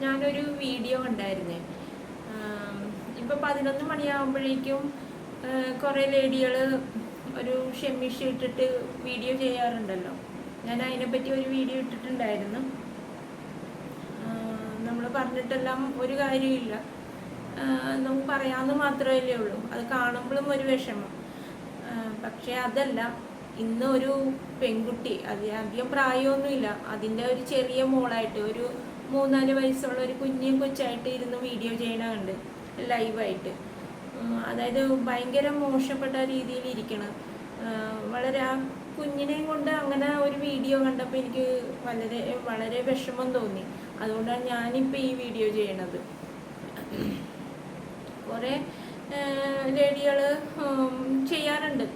ഞാനൊരു വീഡിയോ കണ്ടായിരുന്നേ. ഇപ്പോൾ 11 മണിയാകുമ്പോഴേക്കും കുറേ ലേഡികൾ ഒരു ഷെമ്മിഷ് ഇട്ടിട്ട് വീഡിയോ ചെയ്യാറുണ്ടല്ലോ. ഞാൻ അതിനെപ്പറ്റി ഒരു വീഡിയോ ഇട്ടിട്ടുണ്ടായിരുന്നു. നമ്മൾ പറഞ്ഞിട്ടെല്ലാം ഒരു കാര്യമില്ല, നമുക്ക് പറയാമെന്ന് മാത്രമല്ലേ ഉള്ളൂ. അത് കാണുമ്പോഴും ഒരു വിഷമം. പക്ഷേ അതല്ല, ഇന്ന് ഒരു പെൺകുട്ടി, അധികം പ്രായമൊന്നുമില്ല, അതിൻ്റെ ഒരു ചെറിയ മോളായിട്ട് ഒരു 3-4 വയസ്സുള്ള ഒരു കൊച്ചായിട്ട് ഇരുന്ന് വീഡിയോ ചെയ്യണമുണ്ട് ലൈവായിട്ട്. അതായത് ഭയങ്കര മോശപ്പെട്ട രീതിയിൽ ഇരിക്കണം. വളരെ ആ കുഞ്ഞിനെയും കൊണ്ട് അങ്ങനെ ഒരു വീഡിയോ കണ്ടപ്പോൾ എനിക്ക് വളരെ വളരെ വിഷമം തോന്നി. അതുകൊണ്ടാണ് ഞാനിപ്പോൾ ഈ വീഡിയോ ചെയ്യണത്. കുറേ ലേഡികൾ ചെയ്യാറുണ്ട്,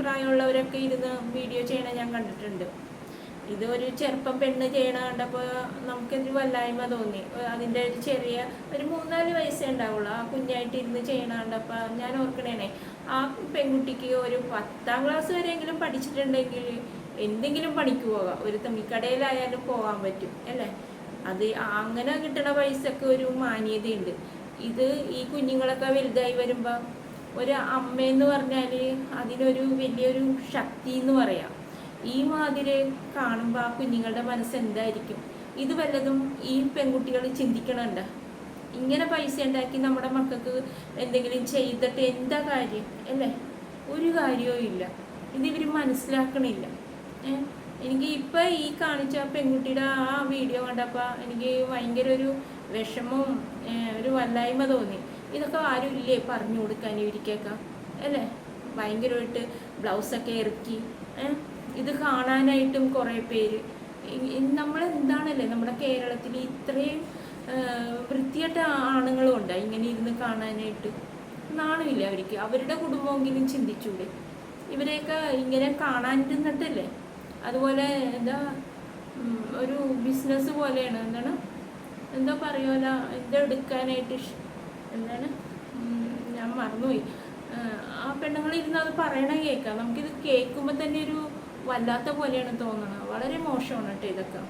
പ്രായമുള്ളവരൊക്കെ ഇരുന്ന് വീഡിയോ ചെയ്യണ ഞാൻ കണ്ടിട്ടുണ്ട്. ഇതൊരു ചെറുപ്പം പെണ്ണ് ചെയ്യണ കണ്ടപ്പോൾ നമുക്കൊരു വല്ലായ്മ തോന്നി. അതിൻ്റെ ഒരു ചെറിയ ഒരു 3-4 വയസ്സേ ഉണ്ടാവുള്ളൂ. ആ കുഞ്ഞായിട്ട് ഇരുന്ന് ചെയ്യണ കണ്ടപ്പോൾ ഞാൻ ഓർക്കണേനെ, ആ പെൺകുട്ടിക്ക് ഒരു 10ാം ക്ലാസ് വരെയെങ്കിലും പഠിച്ചിട്ടുണ്ടെങ്കിൽ എന്തെങ്കിലും പണിക്ക് പോകാം, ഒരു തുണിക്കടയിലായാലും പോകാൻ പറ്റും അല്ലേ. അത് അങ്ങനെ കിട്ടണ പൈസക്ക് ഒരു മാന്യതയുണ്ട്. ഇത് ഈ കുഞ്ഞുങ്ങളൊക്കെ വലുതായി വരുമ്പോൾ ഒരു അമ്മയെന്ന് പറഞ്ഞാൽ അതിനൊരു വലിയൊരു ശക്തി എന്ന് പറയാം. ഈ മാതിരി കാണുമ്പോൾ ആ കുഞ്ഞുങ്ങളുടെ മനസ്സ് എന്തായിരിക്കും? ഇത് വല്ലതും ഈ പെൺകുട്ടികൾ ചിന്തിക്കണുണ്ട്? ഇങ്ങനെ പൈസ ഉണ്ടാക്കി നമ്മുടെ മക്കൾക്ക് എന്തെങ്കിലും ചെയ്തിട്ട് എന്താ കാര്യം അല്ലേ? ഒരു കാര്യവും ഇല്ല. ഇതിവർ മനസ്സിലാക്കണില്ല. എനിക്ക് ഇപ്പം ഈ കാണിച്ച പെൺകുട്ടിയുടെ ആ വീഡിയോ കണ്ടപ്പോൾ എനിക്ക് ഭയങ്കര ഒരു വിഷമവും ഒരു വല്ലായ്മ തോന്നി. ഇതൊക്കെ ആരും ഇല്ലേ പറഞ്ഞു കൊടുക്കാൻ ഇവർക്കൊക്കെ അല്ലേ? ഭയങ്കരമായിട്ട് ബ്ലൗസൊക്കെ ഇറക്കി ഇത് കാണാനായിട്ടും കുറേ പേര്. നമ്മളെന്താണല്ലേ നമ്മുടെ കേരളത്തിൽ ഇത്രയും വൃത്തികെട്ട ആണുങ്ങളും ഉണ്ട് ഇങ്ങനെ ഇരുന്ന് കാണാനായിട്ട്. നാണമില്ല അവർക്ക്? അവരുടെ കുടുംബമെങ്കിലും ചിന്തിച്ചൂടെ? ഇവരെയൊക്കെ ഇങ്ങനെ കാണാനിരുന്നിട്ടല്ലേ. അതുപോലെ എന്താ ഒരു ബിസിനസ് പോലെയാണ്. എന്തോ പറയുമല്ലോ, എന്തോ എടുക്കാനായിട്ട് എന്താണ്, ഞാൻ മറന്നുപോയി. ആ പെണ്ണുങ്ങളിരുന്ന് അത് പറയണ കേൾക്കാം. നമുക്കിത് കേൾക്കുമ്പോൾ തന്നെ ഒരു വല്ലാത്ത പോലെയാണ് തോന്നുന്നത്. വളരെ മോശമാണ് കേട്ടോ ഇതൊക്കെ.